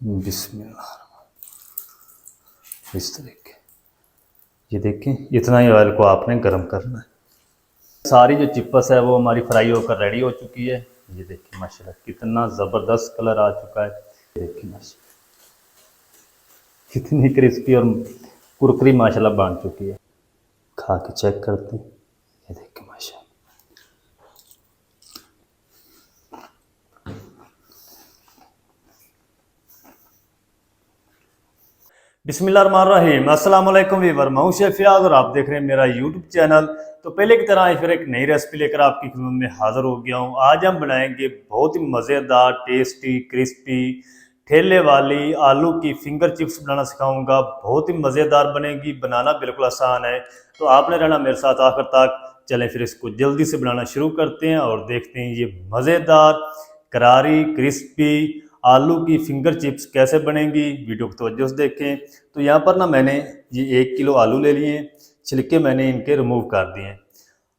बिस्मिल्लाह। इस तरीके, ये देखें, इतना ही ऑयल को आपने गर्म करना है। सारी जो चिप्स है वो हमारी फ्राई होकर रेडी हो चुकी है। ये देखिए माशाल्लाह कितना ज़बरदस्त कलर आ चुका है। देखिए माशाल्लाह कितनी क्रिस्पी और कुरकुरी माशाल्लाह बन चुकी है। खा के चेक करते हैं। ये देखिए माशाल्लाह। बिस्मिल्लाहिर्रहमानिर्रहीम। अस्सलाम वालेकुम वीवर, मैं हूं शेफ फियाज और आप देख रहे हैं मेरा यूट्यूब चैनल। तो पहले की तरह फिर एक नई रेसिपी लेकर आपकी खिदमत में हाज़िर हो गया हूं। आज हम बनाएंगे बहुत ही मज़ेदार, टेस्टी, क्रिस्पी, ठेले वाली आलू की फिंगर चिप्स बनाना सिखाऊंगा। बहुत ही मज़ेदार बनेगी, बनाना बिल्कुल आसान है। तो आपने रहना मेरे साथ आखिर तक। चलें फिर इसको जल्दी से बनाना शुरू करते हैं और देखते हैं ये मज़ेदार, करारी, क्रिस्पी आलू की फिंगर चिप्स कैसे बनेंगी। वीडियो को तवज्जो से देखें। तो यहाँ पर ना मैंने ये 1 किलो आलू ले लिए हैं। छिलके मैंने इनके रिमूव कर दिए हैं।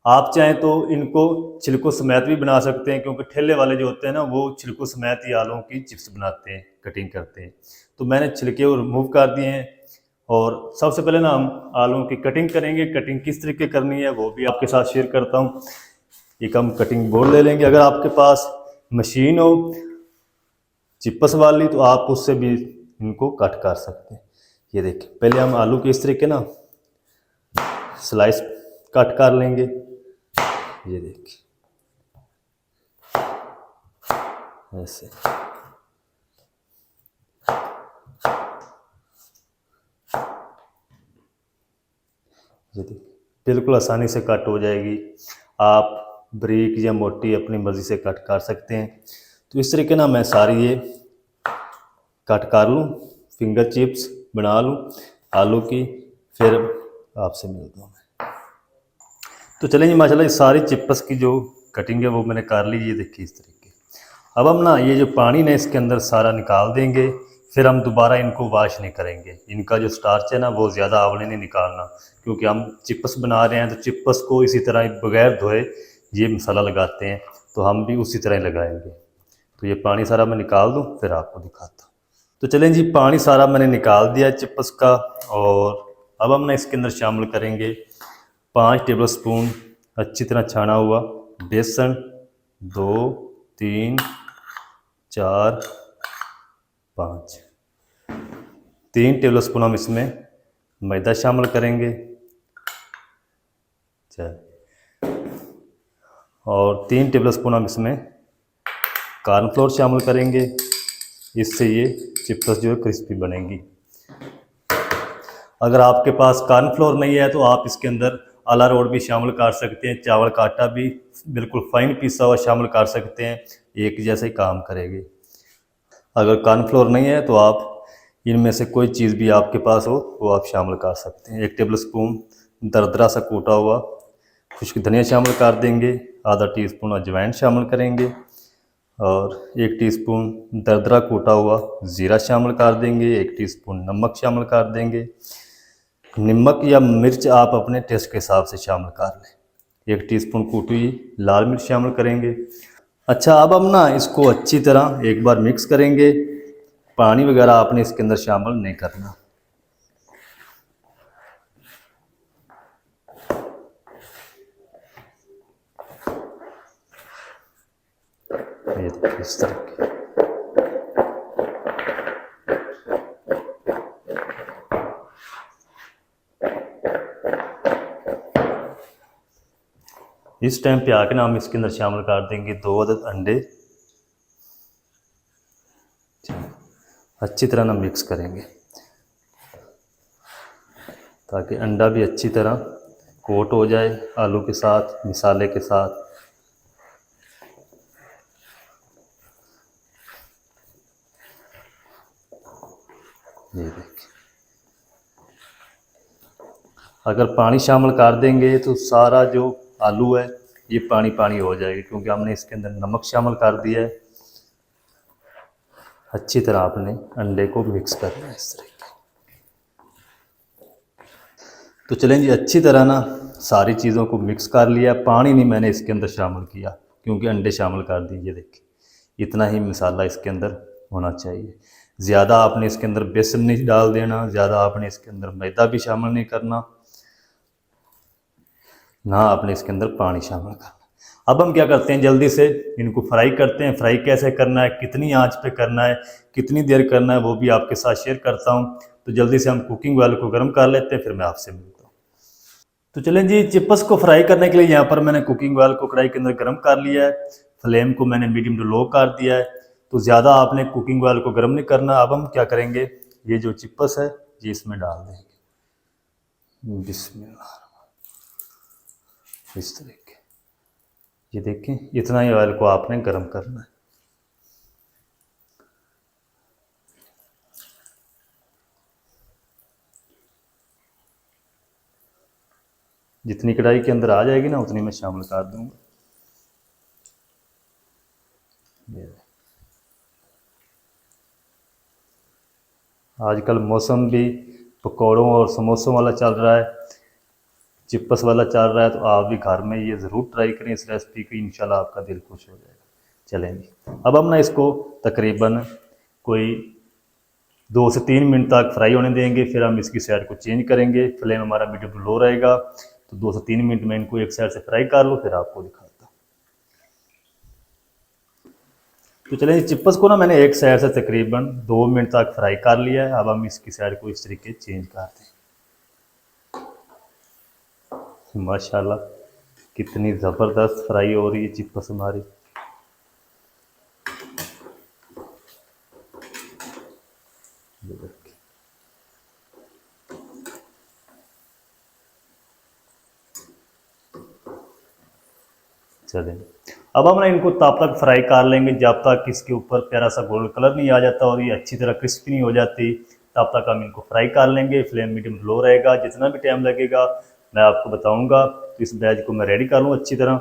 आप चाहें तो इनको छिलकों समेत भी बना सकते हैं, क्योंकि ठेले वाले जो होते हैं ना वो छिलकों समेत ही आलू की चिप्स बनाते हैं, कटिंग करते हैं। तो मैंने छिलके रिमूव कर दिए हैं। और सबसे पहले ना हम आलू की कटिंग करेंगे। कटिंग किस तरीके करनी है वो भी आपके साथ शेयर करता हूँ। एक हम कटिंग बोर्ड ले लेंगे। अगर आपके पास मशीन हो चिप्स वाली तो आप उससे भी इनको कट कर सकते हैं। ये देखिए, पहले हम आलू के इस तरीके ना स्लाइस कट कर लेंगे। ये देखिए ऐसे। ये देखिए बिल्कुल आसानी से कट हो जाएगी। आप बारीक या मोटी अपनी मर्ज़ी से कट कर सकते हैं। तो इस तरीके ना मैं सारी ये कट कर लूँ, फिंगर चिप्स बना लूँ आलू की, फिर आपसे मिलता हूँ मैं। तो चलें जी, माशाल्लाह ये सारी चिप्स की जो कटिंग है वो मैंने कर ली। ये देखिए इस तरीके। अब हम ना ये जो पानी ना इसके अंदर सारा निकाल देंगे। फिर हम दोबारा इनको वॉश नहीं करेंगे। इनका जो स्टार्च है ना वो ज़्यादा आवले नहीं निकालना, क्योंकि हम चिप्स बना रहे हैं तो चिप्स को इसी तरह बगैर धोए ये मसाला लगाते हैं, तो हम भी उसी तरह ही लगाएंगे। तो ये पानी सारा मैं निकाल दूँ फिर आपको दिखाता हूँ। तो चलें जी, पानी सारा मैंने निकाल दिया चिप्स का। और अब हम ना इसके अंदर शामिल करेंगे 5 टेबल स्पून अच्छी तरह छाना हुआ बेसन। 2 3 4 5 3 टेबल स्पून हम इसमें मैदा शामिल करेंगे। और 3 टेबल स्पून हम इसमें कॉर्नफ्लोर शामिल करेंगे। इससे ये चिप्स जो है क्रिस्पी बनेंगी। अगर आपके पास कॉर्नफ्लोर नहीं है तो आप इसके अंदर अरारोट भी शामिल कर सकते हैं। चावल का आटा भी बिल्कुल फाइन पिसा हुआ शामिल कर सकते हैं, एक जैसे ही काम करेगी। अगर कॉर्नफ्लोर नहीं है तो आप इनमें से कोई चीज़ भी आपके पास हो वो आप शामिल कर सकते हैं। 1 टेबल स्पून दरदरा सा कूटा हुआ खुश्क धनिया शामिल कर देंगे। आधा टीस्पून अजवाइन शामिल करेंगे। और 1 टीस्पून दरदरा कूटा हुआ ज़ीरा शामिल कर देंगे। 1 टीस्पून नमक शामिल कर देंगे। नमक या मिर्च आप अपने टेस्ट के हिसाब से शामिल कर लें। 1 टीस्पून कूटी हुई लाल मिर्च शामिल करेंगे। अच्छा, अब हम ना इसको अच्छी तरह एक बार मिक्स करेंगे। पानी वगैरह आपने इसके अंदर शामिल नहीं करना। ये देखिए इस तरह की। इस टाइम पे आके ना हम इसके अंदर शामिल कर देंगे 2 अदद अंडे। अच्छी तरह ना मिक्स करेंगे ताकि अंडा भी अच्छी तरह कोट हो जाए आलू के साथ, मसाले के साथ। ये देखिए, अगर पानी शामिल कर देंगे तो सारा जो आलू है ये पानी पानी हो जाएगी, क्योंकि हमने इसके अंदर नमक शामिल कर दिया है। अच्छी तरह आपने अंडे को मिक्स करना है इस तरीके। तो चलें जी, अच्छी तरह ना सारी चीज़ों को मिक्स कर लिया। पानी नहीं मैंने इसके अंदर शामिल किया, क्योंकि अंडे शामिल कर दिए। देखिए इतना ही मसाला इसके अंदर होना चाहिए। ज़्यादा आपने इसके अंदर बेसन नहीं डाल देना, ज़्यादा आपने इसके अंदर मैदा भी शामिल नहीं करना, ना आपने इसके अंदर पानी शामिल करना। अब हम क्या करते हैं, जल्दी से इनको फ्राई करते हैं। फ्राई कैसे करना है, कितनी आंच पे करना है, कितनी देर करना है, वो भी आपके साथ शेयर करता हूँ। तो जल्दी से हम कुकिंग ऑयल को गर्म कर लेते हैं, फिर मैं आपसे मिलता हूँ। तो चलें जी, चिप्स को फ्राई करने के लिए यहाँ पर मैंने कुकिंग ऑयल को कढ़ाई के अंदर गर्म कर लिया है। फ्लेम को मैंने मीडियम टू लो कर दिया है। तो ज़्यादा आपने कुकिंग ऑयल को गर्म नहीं करना। अब हम क्या करेंगे, ये जो चिप्स है ये इसमें डाल देंगे। बिस्मिल्लाह, इस तरीके, ये देखें, इतना ही ऑयल को आपने गर्म करना है। जितनी कढ़ाई के अंदर आ जाएगी ना उतनी मैं शामिल कर दूंगा। आजकल मौसम भी पकौड़ों और समोसों वाला चल रहा है, चिप्स वाला चल रहा है। तो आप भी घर में ये ज़रूर ट्राई करें इस रेसिपी को, इंशाल्लाह आपका दिल खुश हो जाएगा। चलेंगे, अब हम ना इसको तकरीबन कोई 2 से 3 मिनट तक फ्राई होने देंगे। फिर हम इसकी साइड को चेंज करेंगे। फ्लेम हमारा मीडियम टू लो रहेगा। तो 2 से 3 मिनट में इनको एक साइड से फ्राई कर लो, फिर आपको दिखाता हूँ। तो चलें, चिप्स को ना मैंने एक साइड से तकरीबन 2 मिनट तक फ्राई कर लिया है। अब हम इसकी साइड को इस तरीके चेंज करते हैं। माशाल्लाह कितनी ज़बरदस्त फ्राई हो रही है चिप्स हमारी। चलें, अब हम ना इनको तब तक फ्राई कर लेंगे जब तक इसके ऊपर प्यारा सा गोल्ड कलर नहीं आ जाता और ये अच्छी तरह क्रिस्पी नहीं हो जाती। तब तक हम इनको फ्राई कर लेंगे। फ्लेम मीडियम लो रहेगा। जितना भी टाइम लगेगा मैं आपको बताऊंगा। तो इस बैच को मैं रेडी कर लूँ अच्छी तरह,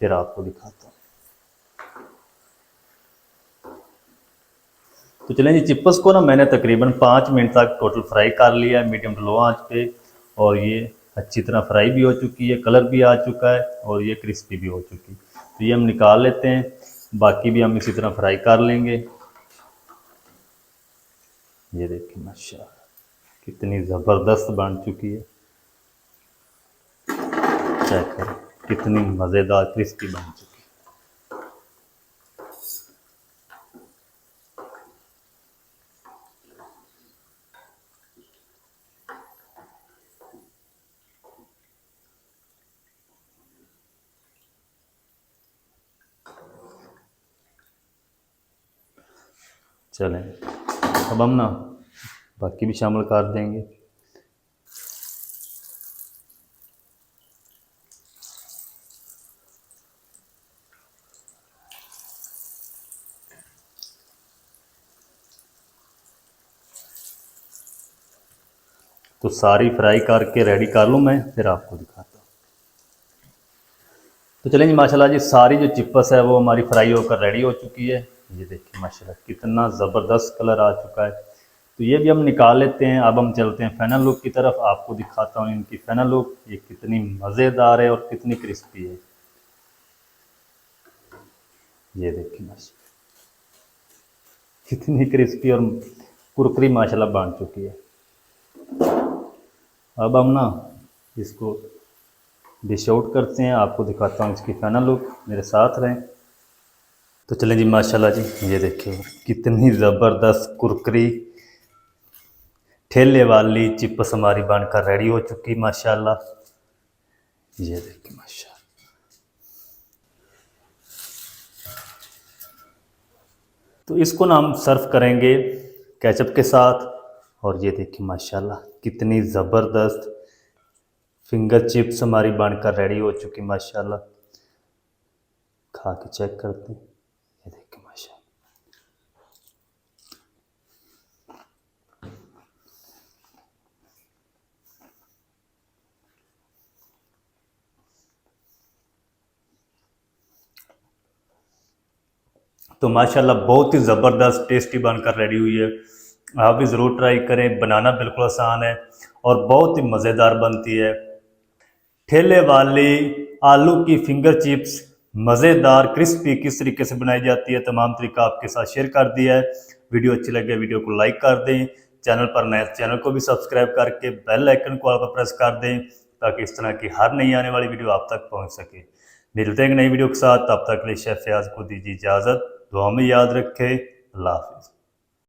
फिर आपको दिखाता हूँ। तो चलें जी, चिप्स को ना मैंने तकरीबन 5 मिनट तक टोटल फ्राई कर लिया है मीडियम टू लो आंच पे। और ये अच्छी तरह फ्राई भी हो चुकी है, कलर भी आ चुका है और ये क्रिस्पी भी हो चुकी है। तो ये हम निकाल लेते हैं। बाकी भी हम इसी तरह फ्राई कर लेंगे। ये देखिए माशाल्लाह कितनी ज़बरदस्त बन चुकी है। चेक करें कितनी मज़ेदार क्रिस्पी बन चुकी है। चलें, अब हम ना बाकी भी शामिल कर देंगे। तो सारी फ्राई करके रेडी कर लूँ मैं, फिर आपको दिखाता हूँ। तो चलें जी, माशाल्लाह जी सारी जो चिप्स है वो हमारी फ्राई होकर रेडी हो चुकी है। ये देखिए माशाल्लाह कितना ज़बरदस्त कलर आ चुका है। तो ये भी हम निकाल लेते हैं। अब हम चलते हैं फाइनल लुक की तरफ। आपको दिखाता हूँ इनकी फाइनल लुक, ये कितनी मज़ेदार है और कितनी क्रिस्पी है। ये देखिए माशाल्लाह कितनी क्रिस्पी और कुरकुरी माशाल्लाह बन चुकी है। अब हम ना इसको डिश आउट करते हैं। आपको दिखाता हूँ इसकी फाइनल लुक, मेरे साथ रहें। तो चलें जी, माशाल्लाह जी ये देखिए कितनी ज़बरदस्त कुरकुरी ठेले वाली चिप्स हमारी बनकर रेडी हो चुकी माशाल्लाह। ये देखिए माशाल्लाह। तो इसको ना हम सर्व करेंगे केचप के साथ। और ये देखिए माशाल्लाह कितनी ज़बरदस्त फिंगर चिप्स हमारी बनकर रेडी हो चुकी माशाल्लाह। खा के चेक करते हैं। ये देखिए माशाल्लाह। तो माशाल्लाह बहुत ही ज़बरदस्त टेस्टी बनकर रेडी हुई है। आप भी ज़रूर ट्राई करें। बनाना बिल्कुल आसान है और बहुत ही मज़ेदार बनती है। ठेले वाली आलू की फिंगर चिप्स मज़ेदार क्रिस्पी किस तरीके से बनाई जाती है, तमाम तरीका आपके साथ शेयर कर दिया है। वीडियो अच्छी लगे वीडियो को लाइक कर दें, चैनल पर नए चैनल को भी सब्सक्राइब करके बेल आइकन को आप प्रेस कर दें ताकि इस तरह की हर नई आने वाली वीडियो आप तक पहुंच सके। मिलते हैं एक नई वीडियो के साथ, तब तक के लिए शेफ फयाज को दीजिए इजाज़त। दुआ में याद रखें। अल्लाह हाफिज़।